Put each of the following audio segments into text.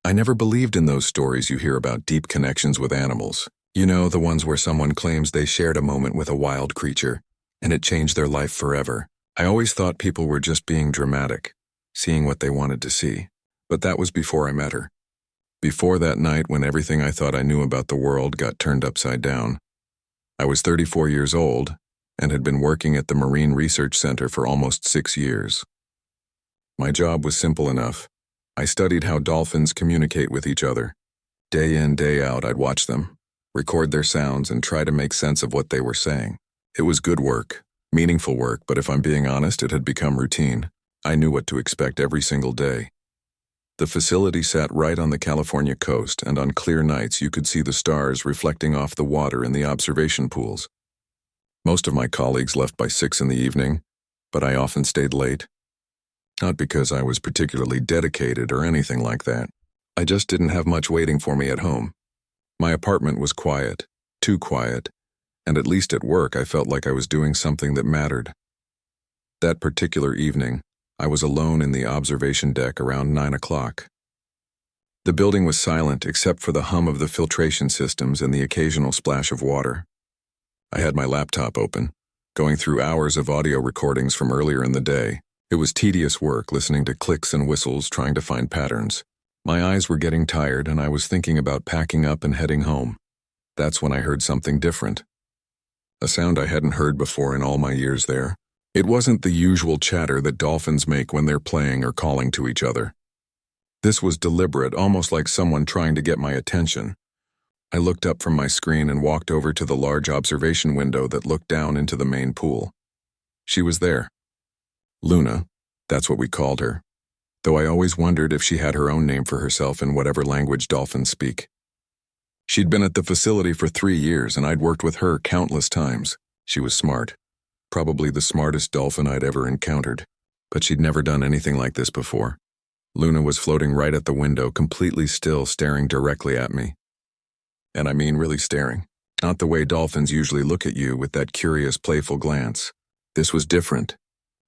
I never believed in those stories you hear about deep connections with animals. You know, the ones where someone claims they shared a moment with a wild creature, and it changed their life forever. I always thought people were just being dramatic, seeing what they wanted to see. But that was before I met her. Before that night when everything I thought I knew about the world got turned upside down. I was 34 years old and had been working at the Marine Research Center for almost 6 years. My job was simple enough. I studied how dolphins communicate with each other. Day in, day out, I'd watch them, record their sounds, and try to make sense of what they were saying. It was good work, meaningful work, but if I'm being honest, it had become routine. I knew what to expect every single day. The facility sat right on the California coast, and on clear nights you could see the stars reflecting off the water in the observation pools. Most of my colleagues left by 6 in the evening, but I often stayed late. Not because I was particularly dedicated or anything like that. I just didn't have much waiting for me at home. My apartment was quiet, too quiet, and at least at work I felt like I was doing something that mattered. That particular evening, I was alone in the observation deck around 9 o'clock. The building was silent except for the hum of the filtration systems and the occasional splash of water. I had my laptop open, going through hours of audio recordings from earlier in the day. It was tedious work listening to clicks and whistles, trying to find patterns. My eyes were getting tired and I was thinking about packing up and heading home. That's when I heard something different. A sound I hadn't heard before in all my years there. It wasn't the usual chatter that dolphins make when they're playing or calling to each other. This was deliberate, almost like someone trying to get my attention. I looked up from my screen and walked over to the large observation window that looked down into the main pool. She was there. Luna, that's what we called her, though I always wondered if she had her own name for herself in whatever language dolphins speak. She'd been at the facility for 3 years and I'd worked with her countless times. She was smart. Probably the smartest dolphin I'd ever encountered, but she'd never done anything like this before. Luna was floating right at the window, completely still, staring directly at me. And I mean really staring. Not the way dolphins usually look at you with that curious, playful glance. This was different.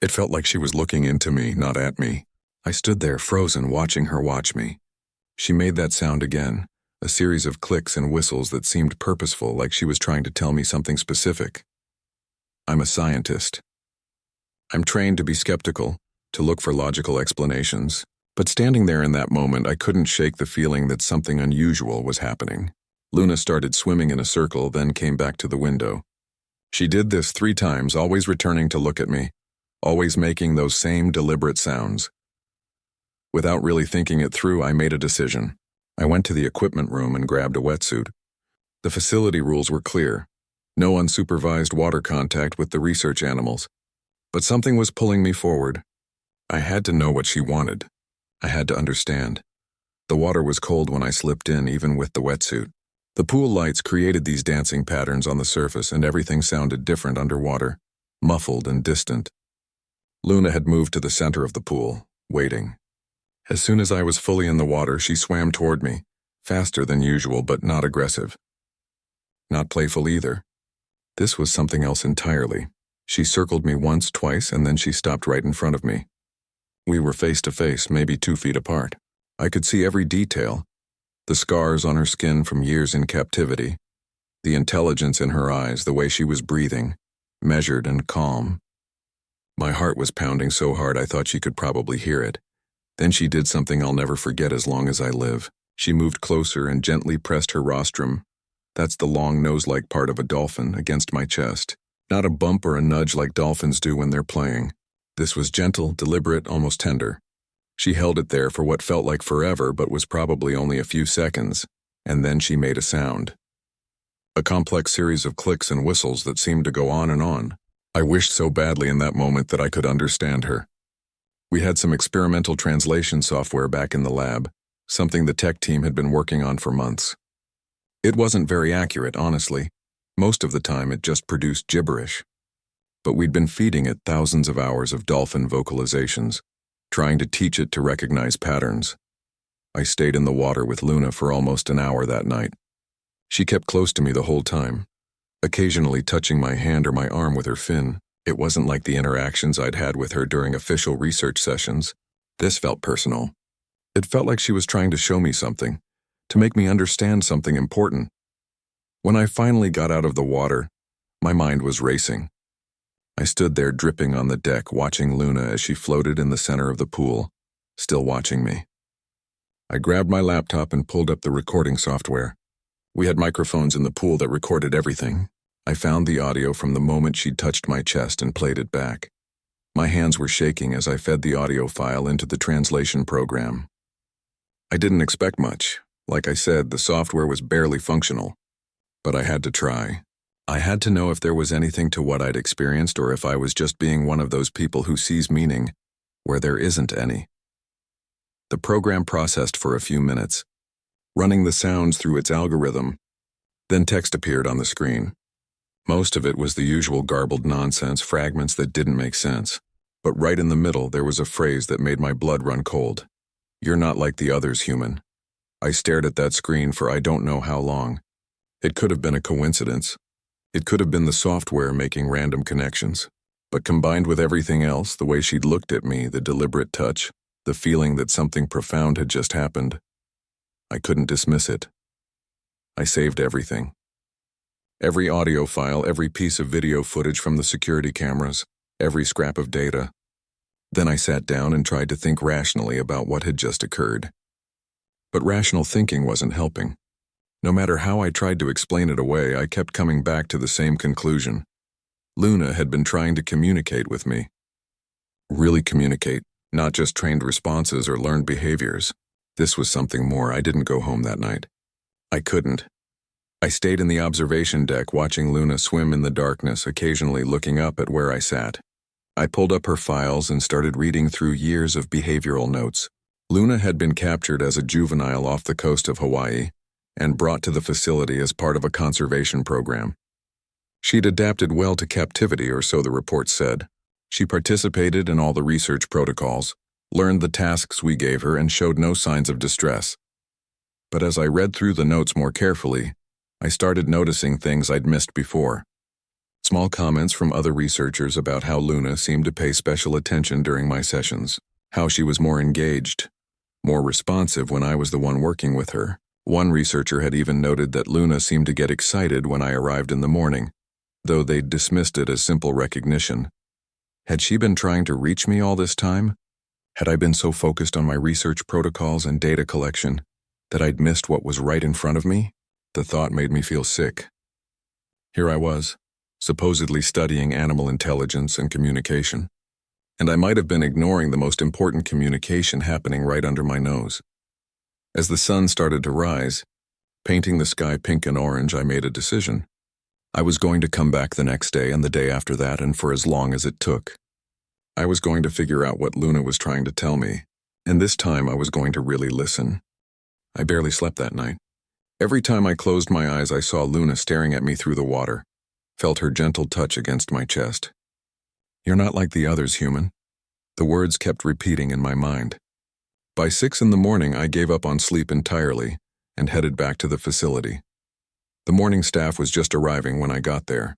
It felt like she was looking into me, not at me. I stood there frozen, watching her watch me. She made that sound again, a series of clicks and whistles that seemed purposeful, like she was trying to tell me something specific. I'm a scientist. I'm trained to be skeptical, to look for logical explanations, but standing there in that moment, I couldn't shake the feeling that something unusual was happening. Luna started swimming in a circle, then came back to the window. She did this 3 times, always returning to look at me, always making those same deliberate sounds. Without really thinking it through, I made a decision. I went to the equipment room and grabbed a wetsuit. The facility rules were clear. No unsupervised water contact with the research animals. But something was pulling me forward. I had to know what she wanted. I had to understand. The water was cold when I slipped in, even with the wetsuit. The pool lights created these dancing patterns on the surface, and everything sounded different underwater, muffled and distant. Luna had moved to the center of the pool, waiting. As soon as I was fully in the water, she swam toward me, faster than usual, but not aggressive. Not playful either. This was something else entirely. She circled me once, twice, and then she stopped right in front of me. We were face to face, maybe 2 feet apart. I could see every detail. The scars on her skin from years in captivity. The intelligence in her eyes, the way she was breathing, measured and calm. My heart was pounding so hard I thought she could probably hear it. Then she did something I'll never forget as long as I live. She moved closer and gently pressed her rostrum, that's the long nose-like part of a dolphin, against my chest. Not a bump or a nudge like dolphins do when they're playing. This was gentle, deliberate, almost tender. She held it there for what felt like forever, but was probably only a few seconds, and then she made a sound. A complex series of clicks and whistles that seemed to go on and on. I wished so badly in that moment that I could understand her. We had some experimental translation software back in the lab, something the tech team had been working on for months. It wasn't very accurate, honestly. Most of the time it just produced gibberish. But we'd been feeding it thousands of hours of dolphin vocalizations, trying to teach it to recognize patterns. I stayed in the water with Luna for almost an hour that night. She kept close to me the whole time, occasionally touching my hand or my arm with her fin. It wasn't like the interactions I'd had with her during official research sessions. This felt personal. It felt like she was trying to show me something, to make me understand something important. When I finally got out of the water, my mind was racing. I stood there dripping on the deck watching Luna as she floated in the center of the pool, still watching me. I grabbed my laptop and pulled up the recording software. We had microphones in the pool that recorded everything. I found the audio from the moment she'd touched my chest and played it back. My hands were shaking as I fed the audio file into the translation program. I didn't expect much. Like I said, the software was barely functional. But I had to try. I had to know if there was anything to what I'd experienced or if I was just being one of those people who sees meaning where there isn't any. The program processed for a few minutes, running the sounds through its algorithm. Then text appeared on the screen. Most of it was the usual garbled nonsense, fragments that didn't make sense. But right in the middle, there was a phrase that made my blood run cold. "You're not like the others, human." I stared at that screen for I don't know how long. It could have been a coincidence. It could have been the software making random connections. But combined with everything else, the way she'd looked at me, the deliberate touch, the feeling that something profound had just happened, I couldn't dismiss it. I saved everything. Every audio file, every piece of video footage from the security cameras, every scrap of data. Then I sat down and tried to think rationally about what had just occurred. But rational thinking wasn't helping. No matter how I tried to explain it away, I kept coming back to the same conclusion. Luna had been trying to communicate with me. Really communicate, not just trained responses or learned behaviors. This was something more. I didn't go home that night. I couldn't. I stayed in the observation deck watching Luna swim in the darkness, occasionally looking up at where I sat. I pulled up her files and started reading through years of behavioral notes. Luna had been captured as a juvenile off the coast of Hawaii and brought to the facility as part of a conservation program. She'd adapted well to captivity, or so the report said. She participated in all the research protocols, learned the tasks we gave her, and showed no signs of distress. But as I read through the notes more carefully, I started noticing things I'd missed before. Small comments from other researchers about how Luna seemed to pay special attention during my sessions, how she was more engaged, more responsive when I was the one working with her. One researcher had even noted that Luna seemed to get excited when I arrived in the morning, though they'd dismissed it as simple recognition. Had she been trying to reach me all this time? Had I been so focused on my research protocols and data collection that I'd missed what was right in front of me? The thought made me feel sick. Here I was, supposedly studying animal intelligence and communication, and I might have been ignoring the most important communication happening right under my nose. As the sun started to rise, painting the sky pink and orange, I made a decision. I was going to come back the next day and the day after that, and for as long as it took. I was going to figure out what Luna was trying to tell me, and this time I was going to really listen. I barely slept that night. Every time I closed my eyes, I saw Luna staring at me through the water, felt her gentle touch against my chest. "You're not like the others, human." The words kept repeating in my mind. By 6 in the morning, I gave up on sleep entirely and headed back to the facility. The morning staff was just arriving when I got there.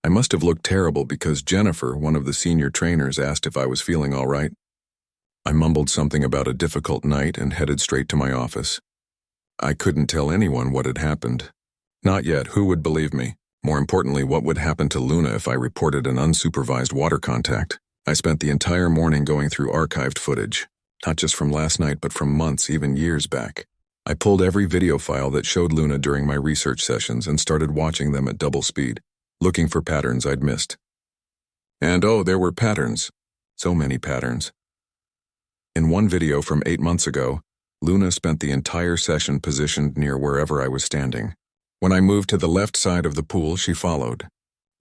I must have looked terrible because Jennifer, one of the senior trainers, asked if I was feeling all right. I mumbled something about a difficult night and headed straight to my office. I couldn't tell anyone what had happened. Not yet. Who would believe me? More importantly, what would happen to Luna if I reported an unsupervised water contact? I spent the entire morning going through archived footage, not just from last night, but from months, even years back. I pulled every video file that showed Luna during my research sessions and started watching them at double speed, looking for patterns I'd missed. And oh, there were patterns. So many patterns. In one video from 8 months ago, Luna spent the entire session positioned near wherever I was standing. When I moved to the left side of the pool, she followed.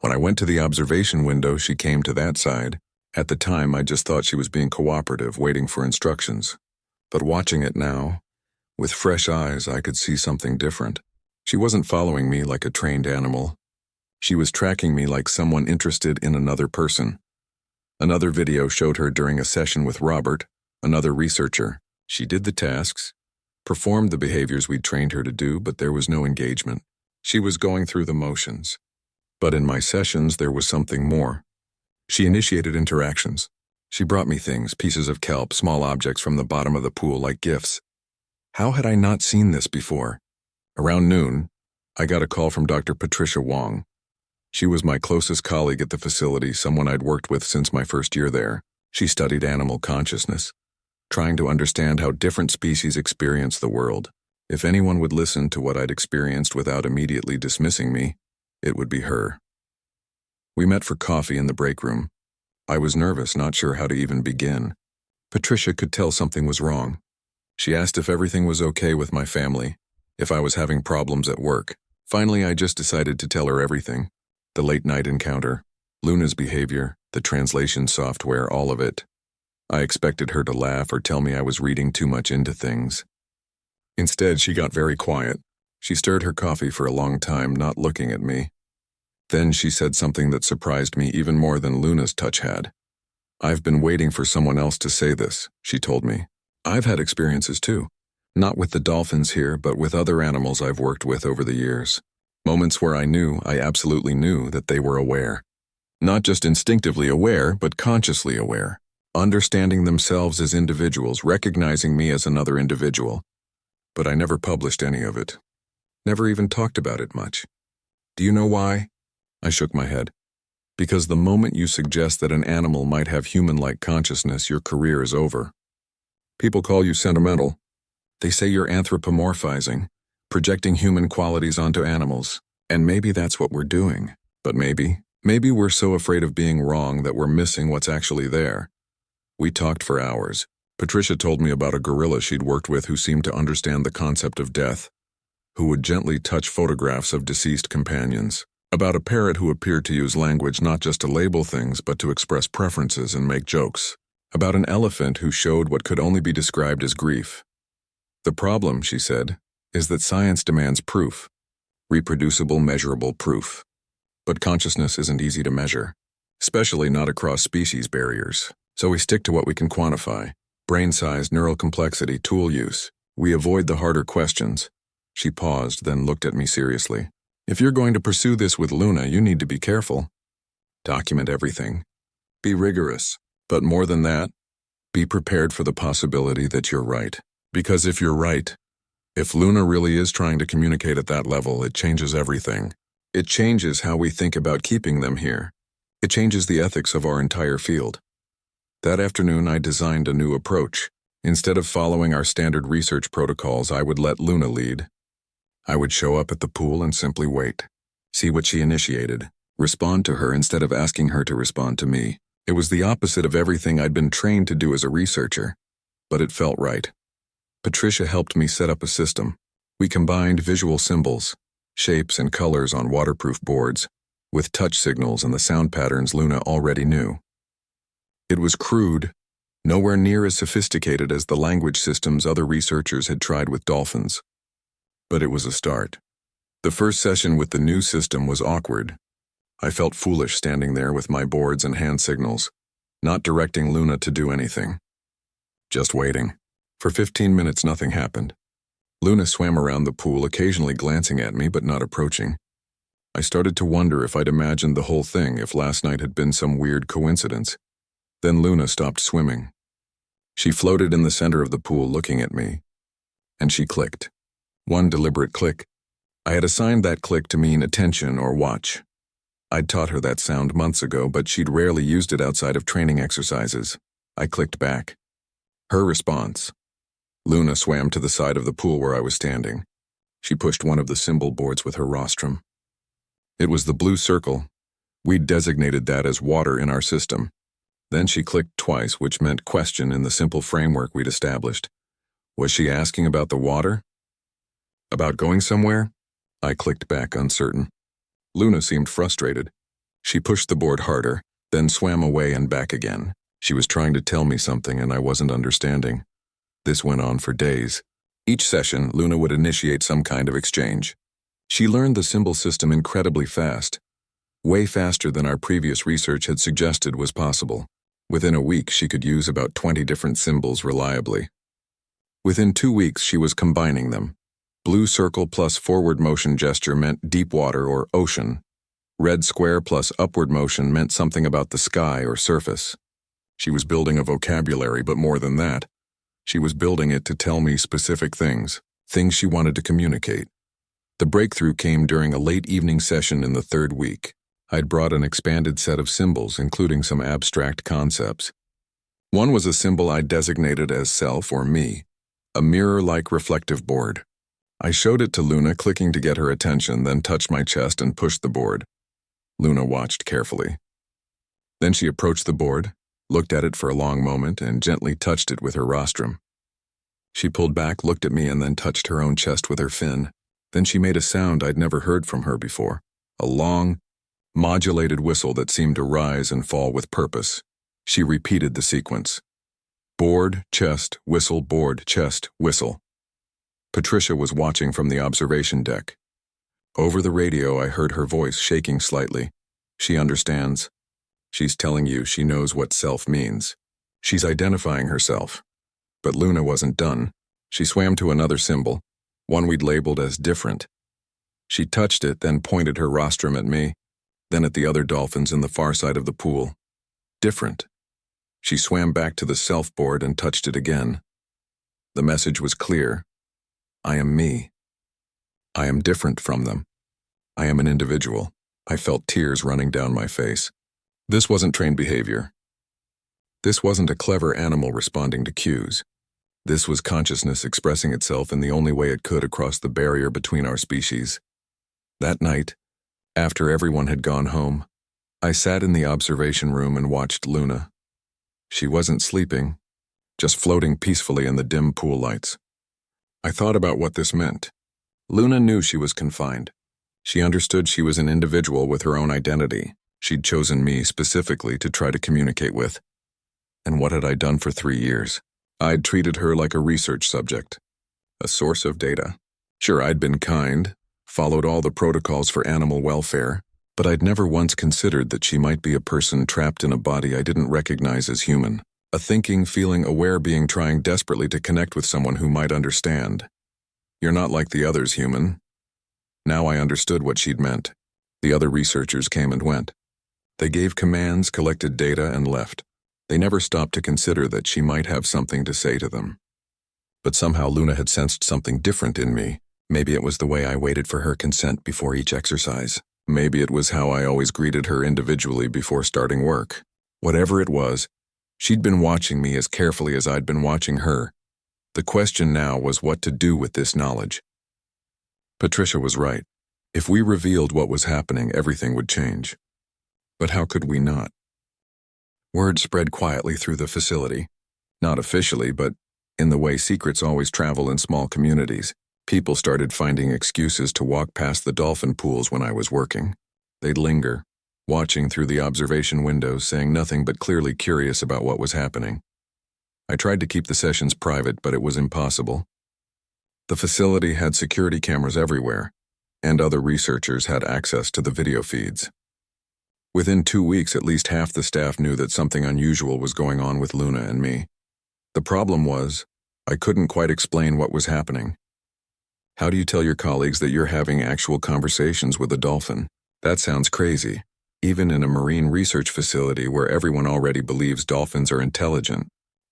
When I went to the observation window, she came to that side. At the time, I just thought she was being cooperative, waiting for instructions. But watching it now, with fresh eyes, I could see something different. She wasn't following me like a trained animal. She was tracking me like someone interested in another person. Another video showed her during a session with Robert, another researcher. She did the tasks, performed the behaviors we'd trained her to do, but there was no engagement. She was going through the motions. But in my sessions, there was something more. She initiated interactions. She brought me things, pieces of kelp, small objects from the bottom of the pool like gifts. How had I not seen this before? Around noon, I got a call from Dr. Patricia Wong. She was my closest colleague at the facility, someone I'd worked with since my first year there. She studied animal consciousness, trying to understand how different species experience the world. If anyone would listen to what I'd experienced without immediately dismissing me, it would be her. We met for coffee in the break room. I was nervous, not sure how to even begin. Patricia could tell something was wrong. She asked if everything was okay with my family, if I was having problems at work. Finally, I just decided to tell her everything. The late-night encounter, Luna's behavior, the translation software, all of it. I expected her to laugh or tell me I was reading too much into things. Instead, she got very quiet. She stirred her coffee for a long time, not looking at me. Then she said something that surprised me even more than Luna's touch had. "I've been waiting for someone else to say this," she told me. "I've had experiences too. Not with the dolphins here, but with other animals I've worked with over the years. Moments where I absolutely knew that they were aware. Not just instinctively aware, but consciously aware. Understanding themselves as individuals, recognizing me as another individual. But I never published any of it. Never even talked about it much. Do you know why?" I shook my head. "Because the moment you suggest that an animal might have human-like consciousness, your career is over. People call you sentimental. They say you're anthropomorphizing, projecting human qualities onto animals. And maybe that's what we're doing. But maybe we're so afraid of being wrong that we're missing what's actually there." We talked for hours. Patricia told me about a gorilla she'd worked with who seemed to understand the concept of death, who would gently touch photographs of deceased companions. About a parrot who appeared to use language not just to label things but to express preferences and make jokes. About an elephant who showed what could only be described as grief. "The problem," she said, "is that science demands proof. Reproducible, measurable proof. But consciousness isn't easy to measure, especially not across species barriers. So we stick to what we can quantify. Brain size, neural complexity, tool use. We avoid the harder questions." She paused, then looked at me seriously. "If you're going to pursue this with Luna, you need to be careful. Document everything. Be rigorous. But more than that, be prepared for the possibility that you're right. Because if you're right, if Luna really is trying to communicate at that level, it changes everything. It changes how we think about keeping them here. It changes the ethics of our entire field." That afternoon, I designed a new approach. Instead of following our standard research protocols, I would let Luna lead. I would show up at the pool and simply wait. See what she initiated. Respond to her instead of asking her to respond to me. It was the opposite of everything I'd been trained to do as a researcher. But it felt right. Patricia helped me set up a system. We combined visual symbols, shapes and colors on waterproof boards, with touch signals and the sound patterns Luna already knew. It was crude, nowhere near as sophisticated as the language systems other researchers had tried with dolphins. But it was a start. The first session with the new system was awkward. I felt foolish standing there with my boards and hand signals, not directing Luna to do anything. Just waiting. For 15 minutes, nothing happened. Luna swam around the pool, occasionally glancing at me but not approaching. I started to wonder if I'd imagined the whole thing, if last night had been some weird coincidence. Then Luna stopped swimming. She floated in the center of the pool looking at me. And she clicked. One deliberate click. I had assigned that click to mean attention or watch. I'd taught her that sound months ago, but she'd rarely used it outside of training exercises. I clicked back. Her response. Luna swam to the side of the pool where I was standing. She pushed one of the symbol boards with her rostrum. It was the blue circle. We'd designated that as water in our system. Then she clicked twice, which meant question in the simple framework we'd established. Was she asking about the water? About going somewhere? I clicked back, uncertain. Luna seemed frustrated. She pushed the board harder, then swam away and back again. She was trying to tell me something and I wasn't understanding. This went on for days. Each session, Luna would initiate some kind of exchange. She learned the symbol system incredibly fast, way faster than our previous research had suggested was possible. Within a week, she could use about 20 different symbols reliably. Within 2 weeks, she was combining them. Blue circle plus forward motion gesture meant deep water or ocean. Red square plus upward motion meant something about the sky or surface. She was building a vocabulary, but more than that, she was building it to tell me specific things she wanted to communicate. The breakthrough came during a late evening session in the third week. I'd brought an expanded set of symbols, including some abstract concepts. One was a symbol I designated as self or me, a mirror-like reflective board. I showed it to Luna, clicking to get her attention, then touched my chest and pushed the board. Luna watched carefully. Then she approached the board, looked at it for a long moment, and gently touched it with her rostrum. She pulled back, looked at me, and then touched her own chest with her fin. Then she made a sound I'd never heard from her before, a long, modulated whistle that seemed to rise and fall with purpose. She repeated the sequence. Board, chest, whistle, board, chest, whistle. Patricia was watching from the observation deck. Over the radio, I heard her voice shaking slightly. She understands. She's telling you she knows what self means. She's identifying herself. But Luna wasn't done. She swam to another symbol, one we'd labeled as different. She touched it, then pointed her rostrum at me, then at the other dolphins in the far side of the pool. Different. She swam back to the self board and touched it again. The message was clear. I am me. I am different from them. I am an individual. I felt tears running down my face. This wasn't trained behavior. This wasn't a clever animal responding to cues. This was consciousness expressing itself in the only way it could across the barrier between our species. That night, after everyone had gone home, I sat in the observation room and watched Luna. She wasn't sleeping, just floating peacefully in the dim pool lights. I thought about what this meant. Luna knew she was confined. She understood she was an individual with her own identity. She'd chosen me specifically to try to communicate with. And what had I done for 3 years? I'd treated her like a research subject, a source of data. Sure, I'd been kind, followed all the protocols for animal welfare, but I'd never once considered that she might be a person trapped in a body I didn't recognize as human. A thinking, feeling, aware being trying desperately to connect with someone who might understand. You're not like the others, human. Now I understood what she'd meant. The other researchers came and went. They gave commands, collected data, and left. They never stopped to consider that she might have something to say to them. But somehow Luna had sensed something different in me. Maybe it was the way I waited for her consent before each exercise. Maybe it was how I always greeted her individually before starting work. Whatever it was, she'd been watching me as carefully as I'd been watching her. The question now was what to do with this knowledge. Patricia was right. If we revealed what was happening, everything would change. But how could we not? Word spread quietly through the facility. Not officially, but in the way secrets always travel in small communities. People started finding excuses to walk past the dolphin pools when I was working. They'd linger, watching through the observation windows, saying nothing but clearly curious about what was happening. I tried to keep the sessions private, but it was impossible. The facility had security cameras everywhere, and other researchers had access to the video feeds. Within 2 weeks, at least half the staff knew that something unusual was going on with Luna and me. The problem was, I couldn't quite explain what was happening. How do you tell your colleagues that you're having actual conversations with a dolphin? That sounds crazy, even in a marine research facility where everyone already believes dolphins are intelligent.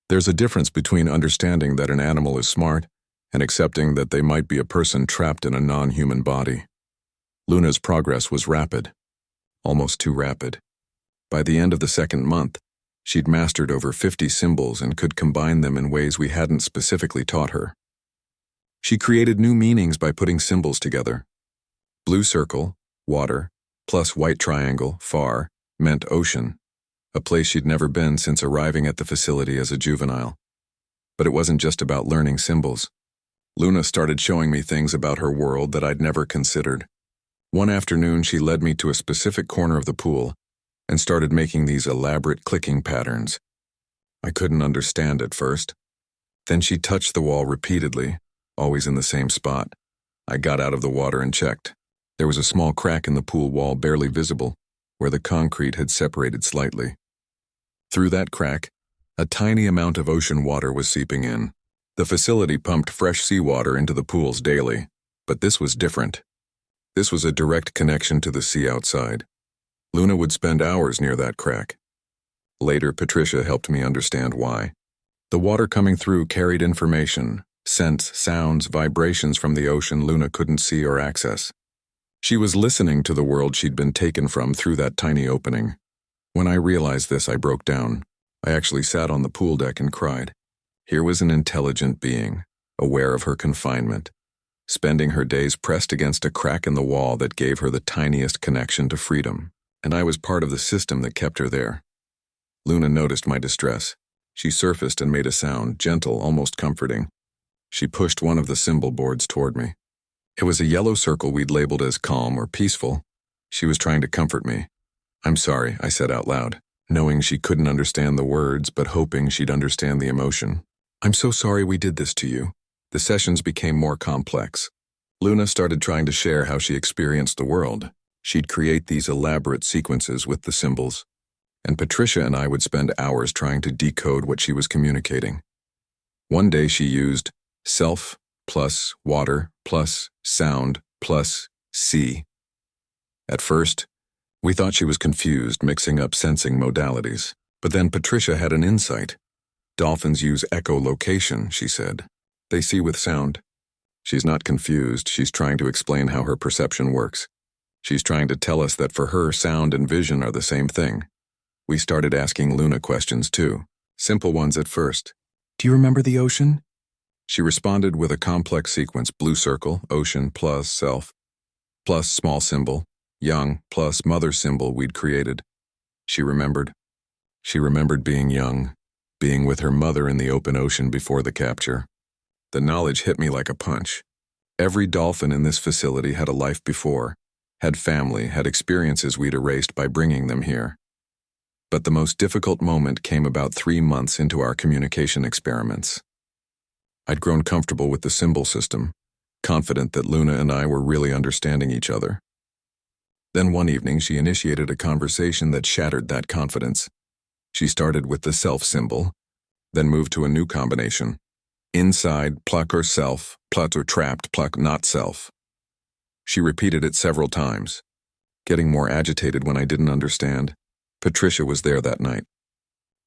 There's a difference between understanding that an animal is smart and accepting that they might be a person trapped in a non-human body. Luna's progress was rapid. Almost too rapid. By the end of the second month, she'd mastered over 50 symbols and could combine them in ways we hadn't specifically taught her. She created new meanings by putting symbols together. Blue circle, water, plus white triangle, far, meant ocean, a place she'd never been since arriving at the facility as a juvenile. But it wasn't just about learning symbols. Luna started showing me things about her world that I'd never considered. One afternoon, she led me to a specific corner of the pool and started making these elaborate clicking patterns. I couldn't understand at first. Then she touched the wall repeatedly, always in the same spot. I got out of the water and checked. There was a small crack in the pool wall barely visible, where the concrete had separated slightly. Through that crack, a tiny amount of ocean water was seeping in. The facility pumped fresh seawater into the pools daily, but this was different. This was a direct connection to the sea outside. Luna would spend hours near that crack. Later, Patricia helped me understand why. The water coming through carried information, scents, sounds, vibrations from the ocean Luna couldn't see or access. She was listening to the world she'd been taken from through that tiny opening. When I realized this, I broke down. I actually sat on the pool deck and cried. Here was an intelligent being, aware of her confinement, spending her days pressed against a crack in the wall that gave her the tiniest connection to freedom, and I was part of the system that kept her there. Luna noticed my distress. She surfaced and made a sound, gentle, almost comforting. She pushed one of the symbol boards toward me. It was a yellow circle we'd labeled as calm or peaceful. She was trying to comfort me. "I'm sorry," I said out loud, knowing she couldn't understand the words but hoping she'd understand the emotion. "I'm so sorry we did this to you." The sessions became more complex. Luna started trying to share how she experienced the world. She'd create these elaborate sequences with the symbols, and Patricia and I would spend hours trying to decode what she was communicating. One day she used self plus water plus sound plus sea. At first, we thought she was confused, mixing up sensing modalities. But then Patricia had an insight. "Dolphins use echolocation," she said. "They see with sound." She's not confused. She's trying to explain how her perception works. She's trying to tell us that for her, sound and vision are the same thing. We started asking Luna questions too. Simple ones at first. "Do you remember the ocean?" She responded with a complex sequence: blue circle, ocean plus self, plus small symbol, young plus mother symbol we'd created. She remembered. She remembered being young, being with her mother in the open ocean before the capture. The knowledge hit me like a punch. Every dolphin in this facility had a life before, had family, had experiences we'd erased by bringing them here. But the most difficult moment came about 3 months into our communication experiments. I'd grown comfortable with the symbol system, confident that Luna and I were really understanding each other. Then one evening she initiated a conversation that shattered that confidence. She started with the self symbol, then moved to a new combination: inside, pluck or self, pluck or trapped, pluck not self. She repeated it several times, getting more agitated when I didn't understand. Patricia was there that night.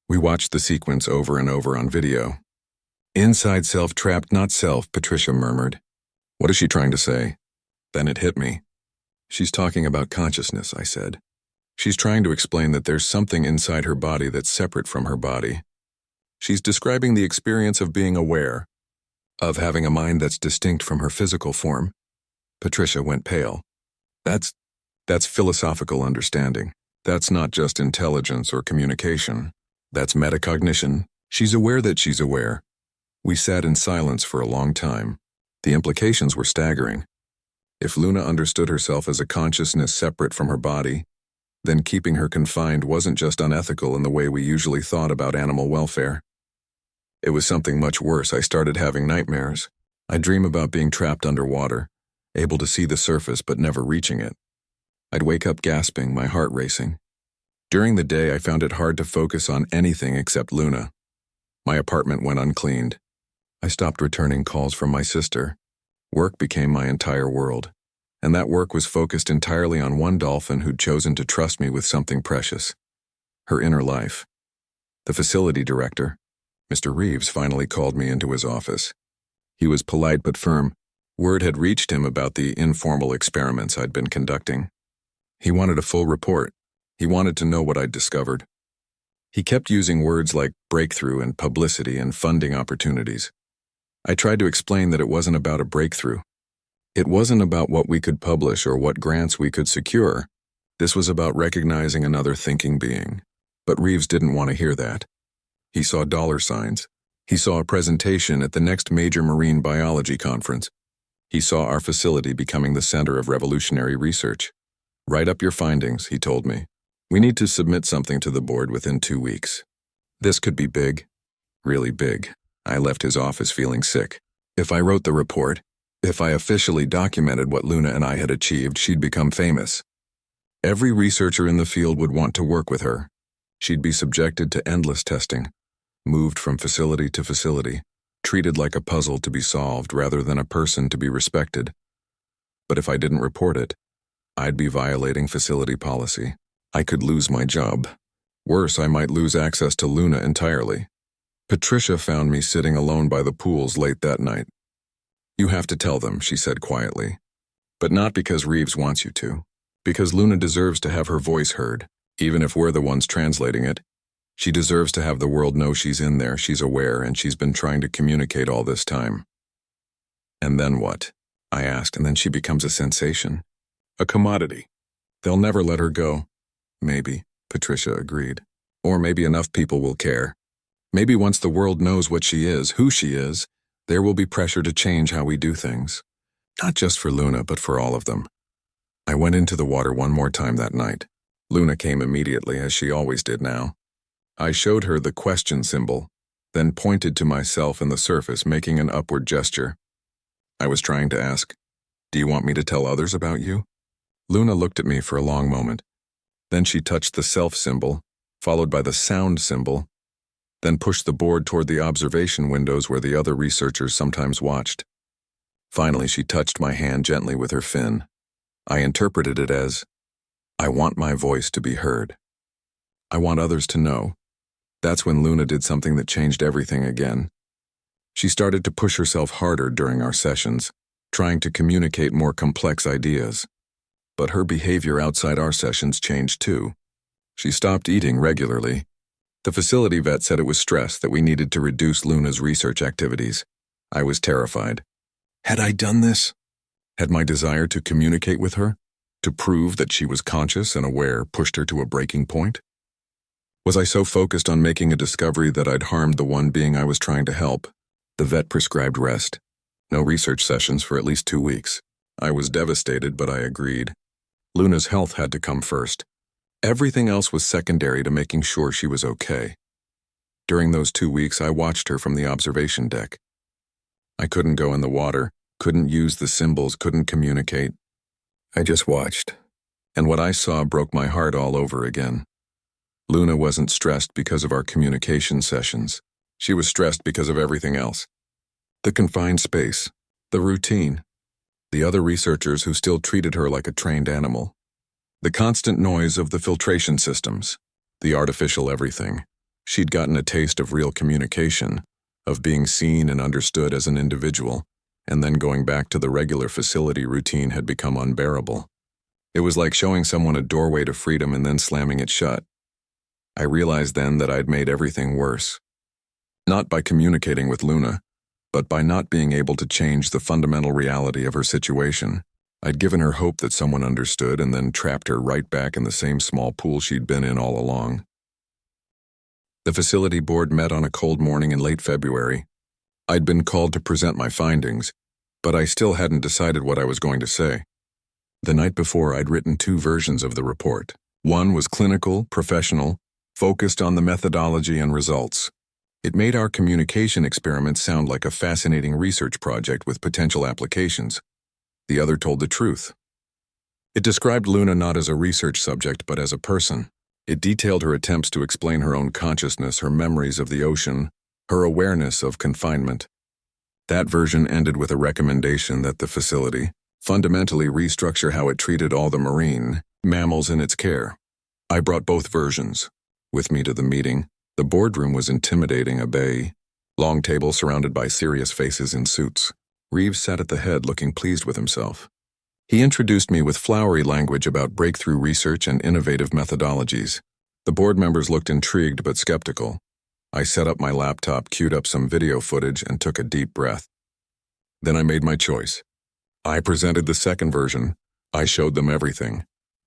We watched the sequence over and over on video. "Inside self, trapped not self," Patricia murmured. "What is she trying to say?" Then it hit me. "She's talking about consciousness," I said. "She's trying to explain that there's something inside her body that's separate from her body. She's describing the experience of being aware, of having a mind that's distinct from her physical form." Patricia went pale. That's philosophical understanding. That's not just intelligence or communication. That's metacognition. She's aware that she's aware." We sat in silence for a long time. The implications were staggering. If Luna understood herself as a consciousness separate from her body, then keeping her confined wasn't just unethical in the way we usually thought about animal welfare. It was something much worse. I started having nightmares. I'd dream about being trapped underwater, able to see the surface but never reaching it. I'd wake up gasping, my heart racing. During the day, I found it hard to focus on anything except Luna. My apartment went uncleaned. I stopped returning calls from my sister. Work became my entire world, and that work was focused entirely on one dolphin who'd chosen to trust me with something precious: her inner life. The facility director, Mr. Reeves, finally called me into his office. He was polite but firm. Word had reached him about the informal experiments I'd been conducting. He wanted a full report. He wanted to know what I'd discovered. He kept using words like breakthrough and publicity and funding opportunities. I tried to explain that it wasn't about a breakthrough. It wasn't about what we could publish or what grants we could secure. This was about recognizing another thinking being. But Reeves didn't want to hear that. He saw dollar signs. He saw a presentation at the next major marine biology conference. He saw our facility becoming the center of revolutionary research. "Write up your findings," he told me. "We need to submit something to the board within 2 weeks." This could be big. Really big. I left his office feeling sick. If I wrote the report, if I officially documented what Luna and I had achieved, she'd become famous. Every researcher in the field would want to work with her. She'd be subjected to endless testing, moved from facility to facility, treated like a puzzle to be solved rather than a person to be respected. But if I didn't report it, I'd be violating facility policy. I could lose my job. Worse, I might lose access to Luna entirely. Patricia found me sitting alone by the pools late that night. "You have to tell them," she said quietly. "But not because Reeves wants you to. Because Luna deserves to have her voice heard, even if we're the ones translating it. She deserves to have the world know she's in there, she's aware, and she's been trying to communicate all this time." "And then what?" I asked, "and then she becomes a sensation. A commodity. They'll never let her go." "Maybe," Patricia agreed. "Or maybe enough people will care. Maybe once the world knows what she is, who she is, there will be pressure to change how we do things. Not just for Luna, but for all of them." I went into the water one more time that night. Luna came immediately, as she always did now. I showed her the question symbol, then pointed to myself in the surface, making an upward gesture. I was trying to ask, "Do you want me to tell others about you?" Luna looked at me for a long moment. Then she touched the self symbol, followed by the sound symbol, then pushed the board toward the observation windows where the other researchers sometimes watched. Finally, she touched my hand gently with her fin. I interpreted it as, "I want my voice to be heard. I want others to know." That's when Luna did something that changed everything again. She started to push herself harder during our sessions, trying to communicate more complex ideas. But her behavior outside our sessions changed too. She stopped eating regularly. The facility vet said it was stress, that we needed to reduce Luna's research activities. I was terrified. Had I done this? Had my desire to communicate with her, to prove that she was conscious and aware, pushed her to a breaking point? Was I so focused on making a discovery that I'd harmed the one being I was trying to help? The vet prescribed rest. No research sessions for at least 2 weeks. I was devastated, but I agreed. Luna's health had to come first. Everything else was secondary to making sure she was okay. During those 2 weeks, I watched her from the observation deck. I couldn't go in the water, couldn't use the symbols, couldn't communicate. I just watched. And what I saw broke my heart all over again. Luna wasn't stressed because of our communication sessions. She was stressed because of everything else. The confined space, the routine, the other researchers who still treated her like a trained animal, the constant noise of the filtration systems, the artificial everything. She'd gotten a taste of real communication, of being seen and understood as an individual, and then going back to the regular facility routine had become unbearable. It was like showing someone a doorway to freedom and then slamming it shut. I realized then that I'd made everything worse. Not by communicating with Luna, but by not being able to change the fundamental reality of her situation. I'd given her hope that someone understood and then trapped her right back in the same small pool she'd been in all along. The facility board met on a cold morning in late February. I'd been called to present my findings, but I still hadn't decided what I was going to say. The night before, I'd written 2 versions of the report. One was clinical, professional, focused on the methodology and results. It made our communication experiment sound like a fascinating research project with potential applications. The other told the truth. It described Luna not as a research subject, but as a person. It detailed her attempts to explain her own consciousness, her memories of the ocean, her awareness of confinement. That version ended with a recommendation that the facility fundamentally restructure how it treated all the marine mammals in its care. I brought both versions with me to the meeting. The boardroom was intimidating, a bay, long table surrounded by serious faces in suits. Reeves sat at the head, looking pleased with himself. He introduced me with flowery language about breakthrough research and innovative methodologies. The board members looked intrigued but skeptical. I set up my laptop, queued up some video footage, and took a deep breath. Then I made my choice. I presented the second version. I showed them everything.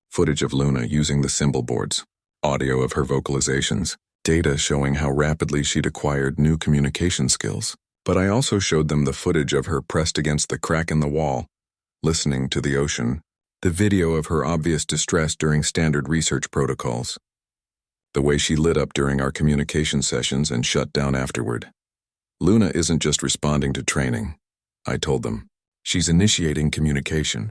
Footage of Luna using the symbol boards, audio of her vocalizations, data showing how rapidly she'd acquired new communication skills. But I also showed them the footage of her pressed against the crack in the wall, listening to the ocean, the video of her obvious distress during standard research protocols, the way she lit up during our communication sessions and shut down afterward. Luna isn't just responding to training, I told them. She's initiating communication.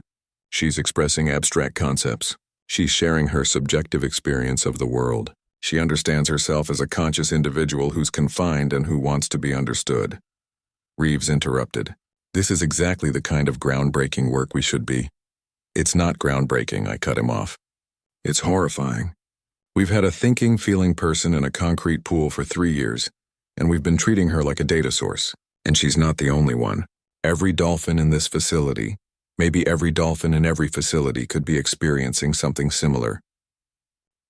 She's expressing abstract concepts. She's sharing her subjective experience of the world. She understands herself as a conscious individual who's confined and who wants to be understood. Reeves interrupted. This is exactly the kind of groundbreaking work we should be. It's not groundbreaking, I cut him off. It's horrifying. We've had a thinking, feeling person in a concrete pool for 3 years, and we've been treating her like a data source. And she's not the only one. Every dolphin in this facility, maybe every dolphin in every facility, could be experiencing something similar.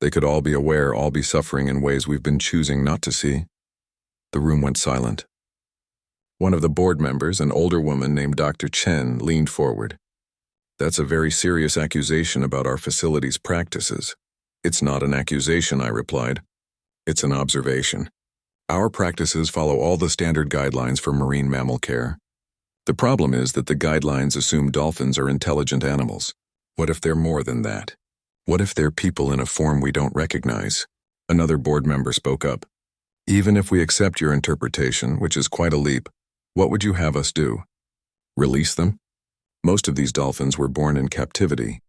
They could all be aware, all be suffering in ways we've been choosing not to see. The room went silent. One of the board members, an older woman named Dr. Chen, leaned forward. "That's a very serious accusation about our facility's practices." "It's not an accusation," I replied. "It's an observation. Our practices follow all the standard guidelines for marine mammal care. The problem is that the guidelines assume dolphins are intelligent animals. What if they're more than that? What if they're people in a form we don't recognize?" Another board member spoke up. "Even if we accept your interpretation, which is quite a leap, what would you have us do? Release them? Most of these dolphins were born in captivity.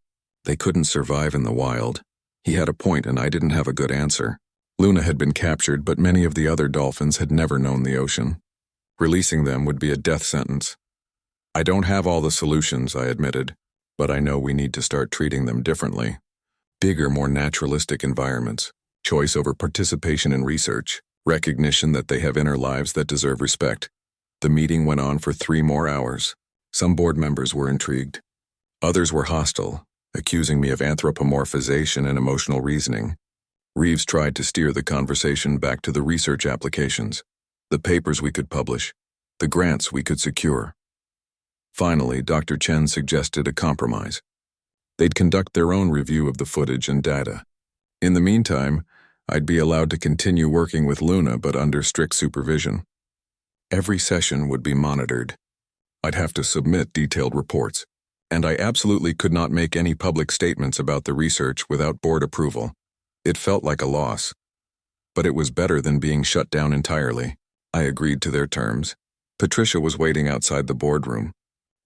They couldn't survive in the wild." He had a point, and I didn't have a good answer. Luna had been captured, but many of the other dolphins had never known the ocean. Releasing them would be a death sentence. "I don't have all the solutions," I admitted, "but I know we need to start treating them differently. Bigger, more naturalistic environments, choice over participation in research, recognition that they have inner lives that deserve respect." The meeting went on for 3 more hours. Some board members were intrigued. Others were hostile, accusing me of anthropomorphization and emotional reasoning. Reeves tried to steer the conversation back to the research applications, the papers we could publish, the grants we could secure. Finally, Dr. Chen suggested a compromise. They'd conduct their own review of the footage and data. In the meantime, I'd be allowed to continue working with Luna, but under strict supervision. Every session would be monitored. I'd have to submit detailed reports, and I absolutely could not make any public statements about the research without board approval. It felt like a loss, but it was better than being shut down entirely. I agreed to their terms. Patricia was waiting outside the boardroom.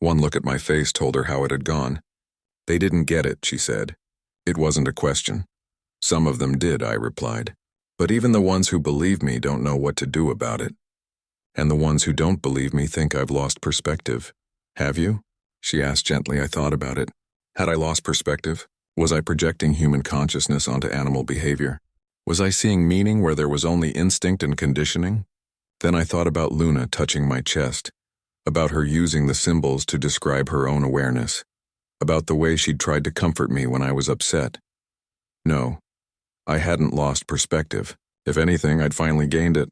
One look at my face told her how it had gone. "They didn't get it," she said. "It wasn't a question." "Some of them did," I replied. "But even the ones who believe me don't know what to do about it. And the ones who don't believe me think I've lost perspective." "Have you?" she asked gently. I thought about it. Had I lost perspective? Was I projecting human consciousness onto animal behavior? Was I seeing meaning where there was only instinct and conditioning? Then I thought about Luna touching my chest, about her using the symbols to describe her own awareness, about the way she'd tried to comfort me when I was upset. No, I hadn't lost perspective. If anything, I'd finally gained it.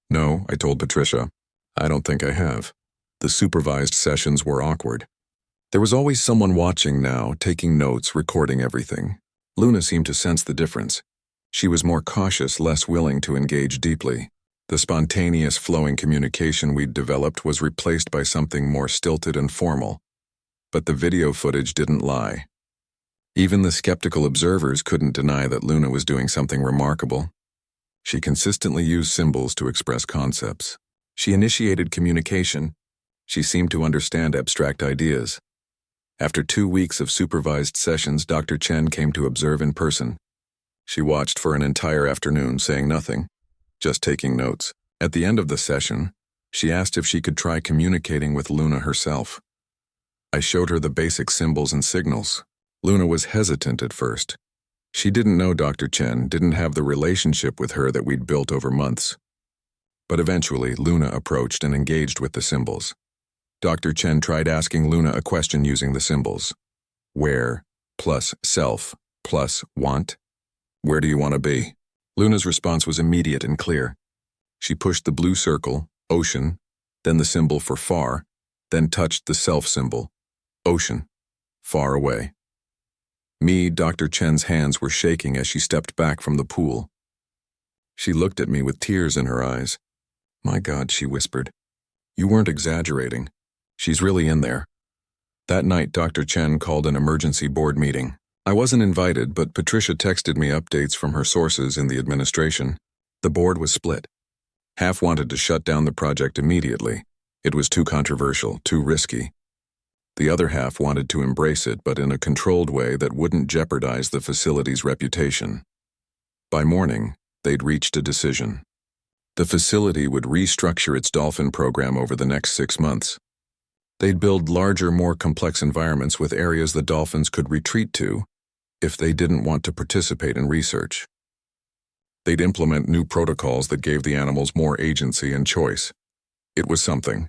"No," I told Patricia, "I don't think I have." The supervised sessions were awkward. There was always someone watching now, taking notes, recording everything. Luna seemed to sense the difference. She was more cautious, less willing to engage deeply. The spontaneous, flowing communication we'd developed was replaced by something more stilted and formal. But the video footage didn't lie. Even the skeptical observers couldn't deny that Luna was doing something remarkable. She consistently used symbols to express concepts. She initiated communication. She seemed to understand abstract ideas. After 2 weeks of supervised sessions, Dr. Chen came to observe in person. She watched for an entire afternoon, saying nothing, just taking notes. At the end of the session, she asked if she could try communicating with Luna herself. I showed her the basic symbols and signals. Luna was hesitant at first. She didn't know Dr. Chen, didn't have the relationship with her that we'd built over months. But eventually, Luna approached and engaged with the symbols. Dr. Chen tried asking Luna a question using the symbols. Where plus self plus want? Where do you want to be? Luna's response was immediate and clear. She pushed the blue circle, ocean, then the symbol for far, then touched the self symbol, ocean, far away. Me, Dr. Chen's hands were shaking as she stepped back from the pool. She looked at me with tears in her eyes. "My God," she whispered. "You weren't exaggerating. She's really in there." That night, Dr. Chen called an emergency board meeting. I wasn't invited, but Patricia texted me updates from her sources in the administration. The board was split. Half wanted to shut down the project immediately. It was too controversial, too risky. The other half wanted to embrace it, but in a controlled way that wouldn't jeopardize the facility's reputation. By morning, they'd reached a decision. The facility would restructure its dolphin program over the next 6 months. They'd build larger, more complex environments with areas the dolphins could retreat to if they didn't want to participate in research. They'd implement new protocols that gave the animals more agency and choice. It was something.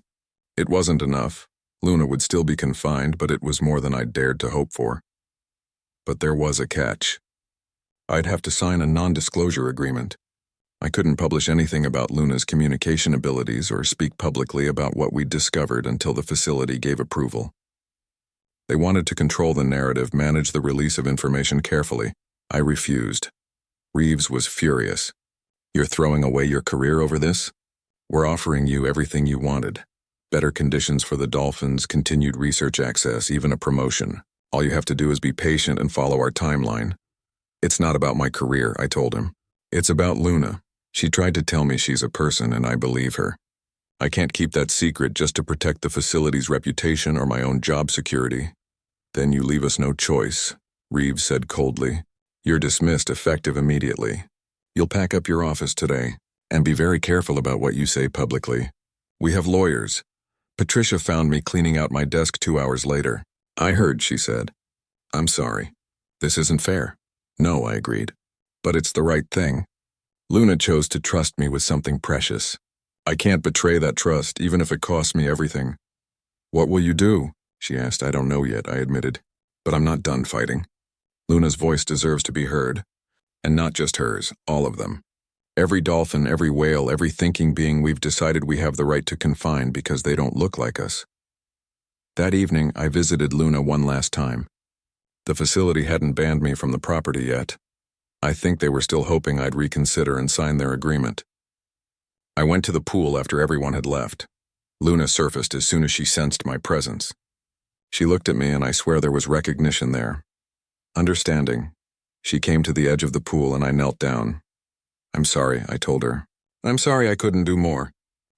It wasn't enough. Luna would still be confined, but it was more than I'd dared to hope for. But there was a catch. I'd have to sign a non-disclosure agreement. I couldn't publish anything about Luna's communication abilities or speak publicly about what we'd discovered until the facility gave approval. They wanted to control the narrative, manage the release of information carefully. I refused. Reeves was furious. "You're throwing away your career over this? We're offering you everything you wanted. Better conditions for the dolphins, continued research access, even a promotion. All you have to do is be patient and follow our timeline." "It's not about my career," I told him. "It's about Luna. She tried to tell me she's a person, and I believe her. I can't keep that secret just to protect the facility's reputation or my own job security." "Then you leave us no choice," Reeves said coldly. "You're dismissed, effective immediately. You'll pack up your office today, and be very careful about what you say publicly. We have lawyers." Patricia found me cleaning out my desk 2 hours later. "I heard," she said. "I'm sorry. This isn't fair." "No," I agreed. "But it's the right thing. Luna chose to trust me with something precious. I can't betray that trust, even if it costs me everything." "What will you do?" she asked. "I don't know yet," I admitted. "But I'm not done fighting. Luna's voice deserves to be heard. And not just hers, all of them. Every dolphin, every whale, every thinking being we've decided we have the right to confine because they don't look like us." That evening, I visited Luna one last time. The facility hadn't banned me from the property yet. I think they were still hoping I'd reconsider and sign their agreement. I went to the pool after everyone had left. Luna surfaced as soon as she sensed my presence. She looked at me, and I swear there was recognition there. Understanding. She came to the edge of the pool, and I knelt down. "I'm sorry," I told her. "I'm sorry I couldn't do more.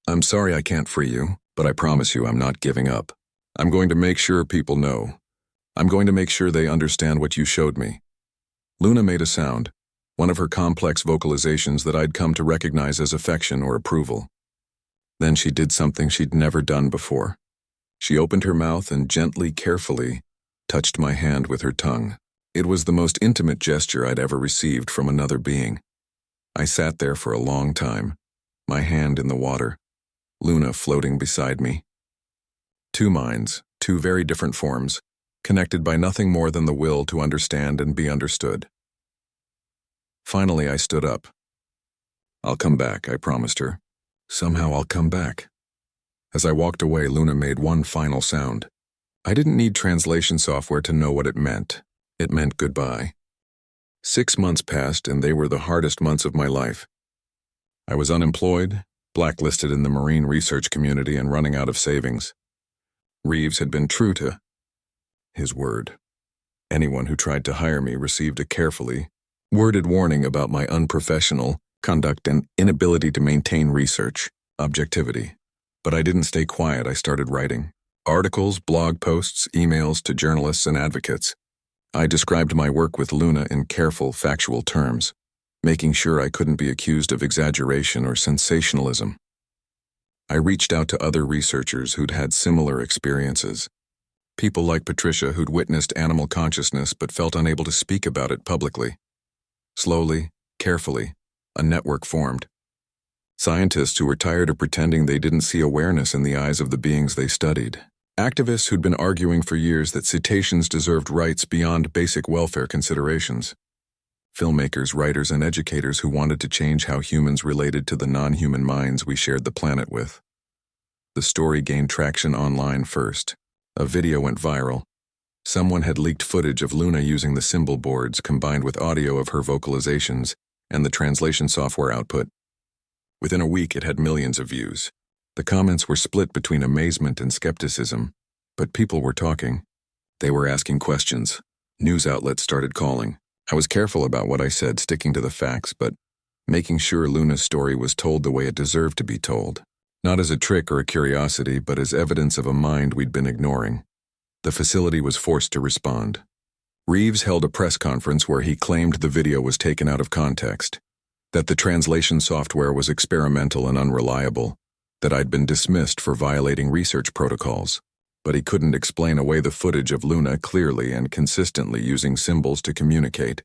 I'm sorry I can't free you, but I promise you I'm not giving up. I'm going to make sure people know. I'm going to make sure they understand what you showed me." Luna made a sound, one of her complex vocalizations that I'd come to recognize as affection or approval. Then she did something she'd never done before. She opened her mouth and gently, carefully, touched my hand with her tongue. It was the most intimate gesture I'd ever received from another being. I sat there for a long time, my hand in the water, Luna floating beside me. Two minds, two very different forms, connected by nothing more than the will to understand and be understood. Finally, I stood up. "I'll come back," I promised her. "Somehow I'll come back." As I walked away, Luna made one final sound. I didn't need translation software to know what it meant. It meant goodbye. 6 months passed, and they were the hardest months of my life. I was unemployed, blacklisted in the marine research community, and running out of savings. Reeves had been true to his word. Anyone who tried to hire me received a carefully worded warning about my unprofessional conduct and inability to maintain research objectivity. But I didn't stay quiet. I started writing articles, blog posts, emails to journalists and advocates. I described my work with Luna in careful, factual terms, making sure I couldn't be accused of exaggeration or sensationalism. I reached out to other researchers who'd had similar experiences. People like Patricia who'd witnessed animal consciousness but felt unable to speak about it publicly. Slowly, carefully, a network formed. Scientists who were tired of pretending they didn't see awareness in the eyes of the beings they studied. Activists who'd been arguing for years that cetaceans deserved rights beyond basic welfare considerations. Filmmakers, writers, and educators who wanted to change how humans related to the non-human minds we shared the planet with. The story gained traction online first. A video went viral. Someone had leaked footage of Luna using the symbol boards combined with audio of her vocalizations and the translation software output. Within a week, it had millions of views. The comments were split between amazement and skepticism, but people were talking. They were asking questions. News outlets started calling. I was careful about what I said, sticking to the facts, but making sure Luna's story was told the way it deserved to be told. Not as a trick or a curiosity, but as evidence of a mind we'd been ignoring. The facility was forced to respond. Reeves held a press conference where he claimed the video was taken out of context, that the translation software was experimental and unreliable, that I'd been dismissed for violating research protocols. But he couldn't explain away the footage of Luna clearly and consistently using symbols to communicate.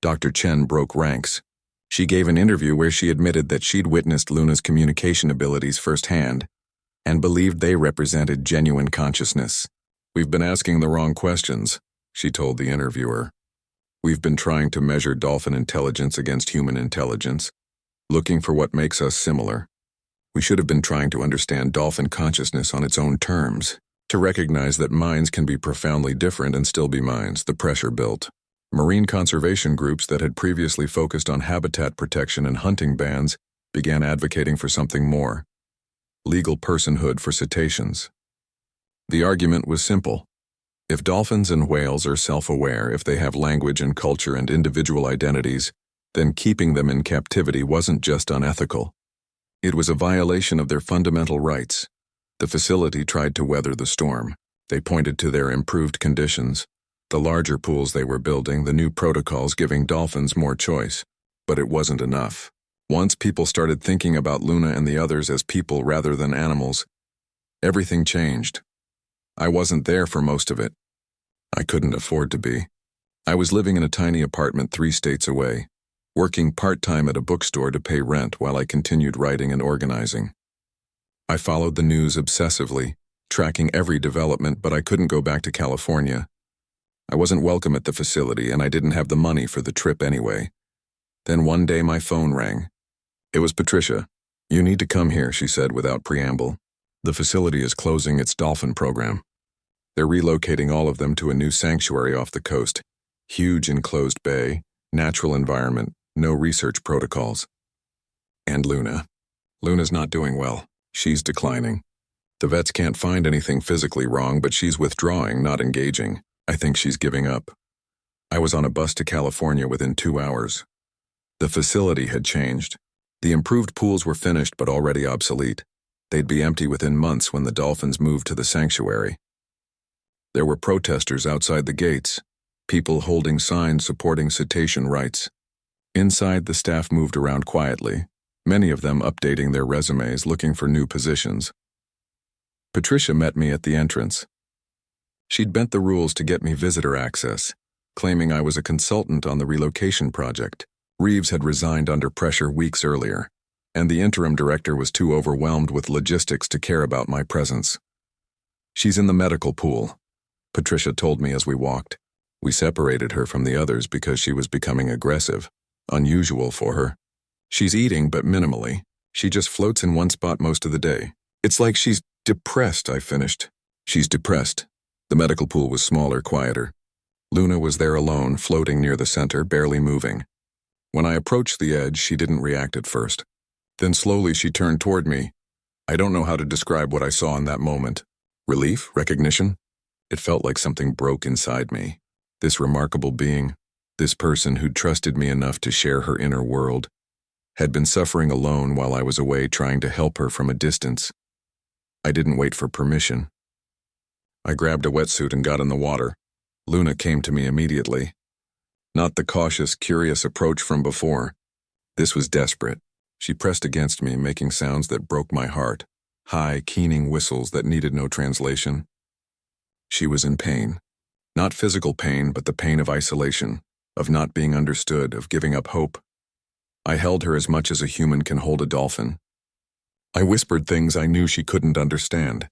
Dr. Chen broke ranks. She gave an interview where she admitted that she'd witnessed Luna's communication abilities firsthand and believed they represented genuine consciousness. "We've been asking the wrong questions," she told the interviewer. "We've been trying to measure dolphin intelligence against human intelligence, looking for what makes us similar. We should have been trying to understand dolphin consciousness on its own terms, to recognize that minds can be profoundly different and still be minds." The pressure built. Marine conservation groups that had previously focused on habitat protection and hunting bans began advocating for something more: legal personhood for cetaceans. The argument was simple. If dolphins and whales are self-aware, if they have language and culture and individual identities, then keeping them in captivity wasn't just unethical. It was a violation of their fundamental rights. The facility tried to weather the storm. They pointed to their improved conditions, the larger pools they were building, the new protocols giving dolphins more choice. But it wasn't enough. Once people started thinking about Luna and the others as people rather than animals, everything changed. I wasn't there for most of it. I couldn't afford to be. I was living in a tiny apartment 3 states away, working part-time at a bookstore to pay rent while I continued writing and organizing. I followed the news obsessively, tracking every development, but I couldn't go back to California. I wasn't welcome at the facility, and I didn't have the money for the trip anyway. Then one day my phone rang. It was Patricia. "You need to come here," she said without preamble. "The facility is closing its dolphin program. They're relocating all of them to a new sanctuary off the coast. Huge enclosed bay, natural environment, no research protocols. And Luna's not doing well. She's declining. The vets can't find anything physically wrong, but she's withdrawing, not engaging. I think she's giving up." I was on a bus to California within 2 hours. The facility had changed. The improved pools were finished but already obsolete. They'd be empty within months when the dolphins moved to the sanctuary. There were protesters outside the gates, people holding signs supporting cetacean rights. Inside, the staff moved around quietly, many of them updating their resumes, looking for new positions. Patricia met me at the entrance. She'd bent the rules to get me visitor access, claiming I was a consultant on the relocation project. Reeves had resigned under pressure weeks earlier, and the interim director was too overwhelmed with logistics to care about my presence. "She's in the medical pool," Patricia told me as we walked. We separated her from the others because she was becoming aggressive, unusual for her. "She's eating, but minimally. She just floats in one spot most of the day. It's like she's depressed," I finished. "She's depressed." The medical pool was smaller, quieter. Luna was there alone, floating near the center, barely moving. When I approached the edge, she didn't react at first. Then slowly she turned toward me. I don't know how to describe what I saw in that moment. Relief? Recognition? It felt like something broke inside me. This remarkable being, this person who'd trusted me enough to share her inner world, had been suffering alone while I was away trying to help her from a distance. I didn't wait for permission. I grabbed a wetsuit and got in the water. Luna came to me immediately. Not the cautious, curious approach from before. This was desperate. She pressed against me, making sounds that broke my heart, high, keening whistles that needed no translation. She was in pain. Not physical pain, but the pain of isolation, of not being understood, of giving up hope. I held her as much as a human can hold a dolphin. I whispered things I knew she couldn't understand.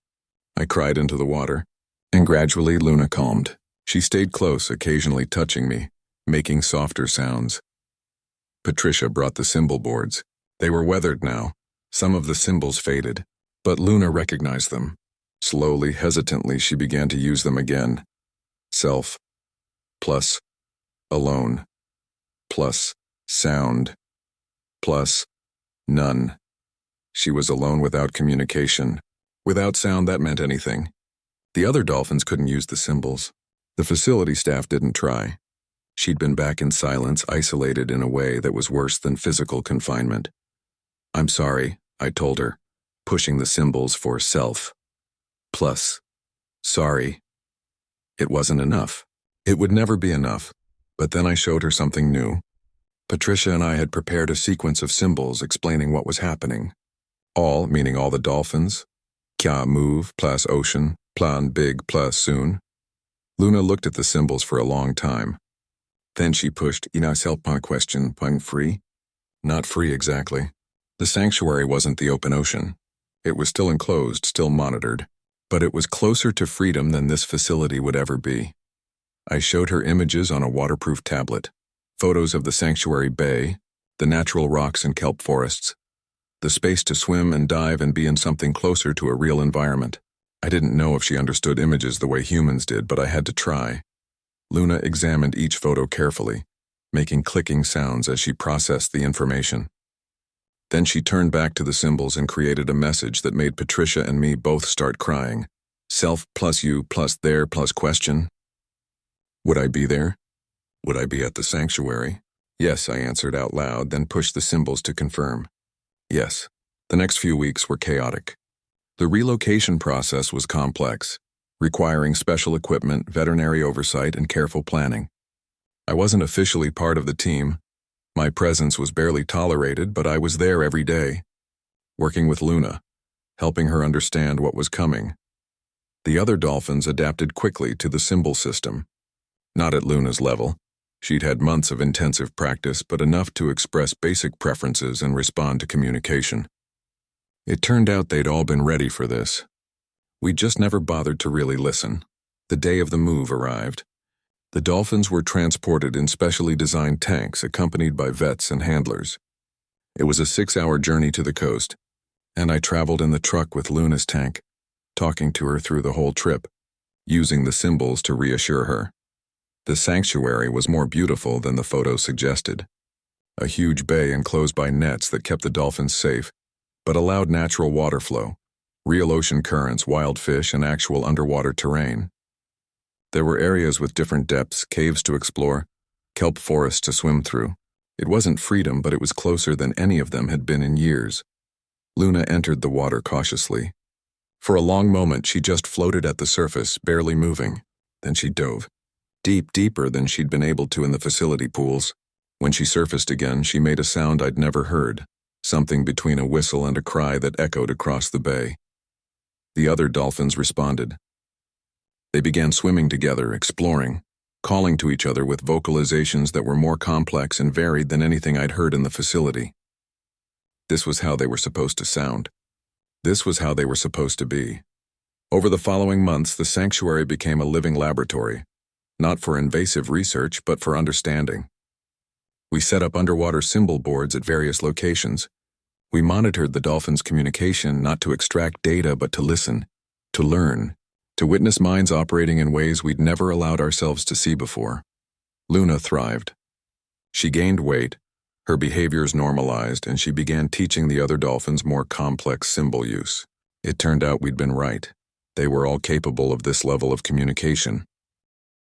I cried into the water, and gradually Luna calmed. She stayed close, occasionally touching me, making softer sounds. Patricia brought the symbol boards. They were weathered now. Some of the symbols faded, but Luna recognized them. Slowly, hesitantly, she began to use them again. Self, plus, alone, plus, sound, plus, none. She was alone without communication. Without sound, that meant anything. The other dolphins couldn't use the symbols. The facility staff didn't try. She'd been back in silence, isolated in a way that was worse than physical confinement. "I'm sorry," I told her, pushing the symbols for self. Plus, sorry. It wasn't enough. It would never be enough. But then I showed her something new. Patricia and I had prepared a sequence of symbols explaining what was happening. All, meaning all the dolphins. Kya move, plus ocean, plan big, plus soon. Luna looked at the symbols for a long time. Then she pushed, "Ina self question, pang free." Not free exactly. The sanctuary wasn't the open ocean. It was still enclosed, still monitored, but it was closer to freedom than this facility would ever be. I showed her images on a waterproof tablet, photos of the sanctuary bay, the natural rocks and kelp forests, the space to swim and dive and be in something closer to a real environment. I didn't know if she understood images the way humans did, but I had to try. Luna examined each photo carefully, making clicking sounds as she processed the information. Then she turned back to the symbols and created a message that made Patricia and me both start crying. Self plus you plus there plus question. Would I be there? Would I be at the sanctuary? Yes, I answered out loud, then pushed the symbols to confirm. Yes. The next few weeks were chaotic. The relocation process was complex, requiring special equipment, veterinary oversight, and careful planning. I wasn't officially part of the team. My presence was barely tolerated, but I was there every day, working with Luna, helping her understand what was coming. The other dolphins adapted quickly to the symbol system. Not at Luna's level. She'd had months of intensive practice, but enough to express basic preferences and respond to communication. It turned out they'd all been ready for this. We just never bothered to really listen. The day of the move arrived. The dolphins were transported in specially designed tanks accompanied by vets and handlers. It was a 6-hour journey to the coast, and I traveled in the truck with Luna's tank, talking to her through the whole trip, using the symbols to reassure her. The sanctuary was more beautiful than the photo suggested. A huge bay enclosed by nets that kept the dolphins safe, but allowed natural water flow, real ocean currents, wild fish, and actual underwater terrain. There were areas with different depths, caves to explore, kelp forests to swim through. It wasn't freedom, but it was closer than any of them had been in years. Luna entered the water cautiously. For a long moment, she just floated at the surface, barely moving. Then she dove. Deeper than she'd been able to in the facility pools. When she surfaced again, she made a sound I'd never heard, something between a whistle and a cry that echoed across the bay. The other dolphins responded. They began swimming together, exploring, calling to each other with vocalizations that were more complex and varied than anything I'd heard in the facility. This was how they were supposed to sound. This was how they were supposed to be. Over the following months, the sanctuary became a living laboratory, not for invasive research, but for understanding. We set up underwater symbol boards at various locations. We monitored the dolphins' communication not to extract data, but to listen, to learn, to witness minds operating in ways we'd never allowed ourselves to see before. Luna thrived. She gained weight, her behaviors normalized, and she began teaching the other dolphins more complex symbol use. It turned out we'd been right. They were all capable of this level of communication.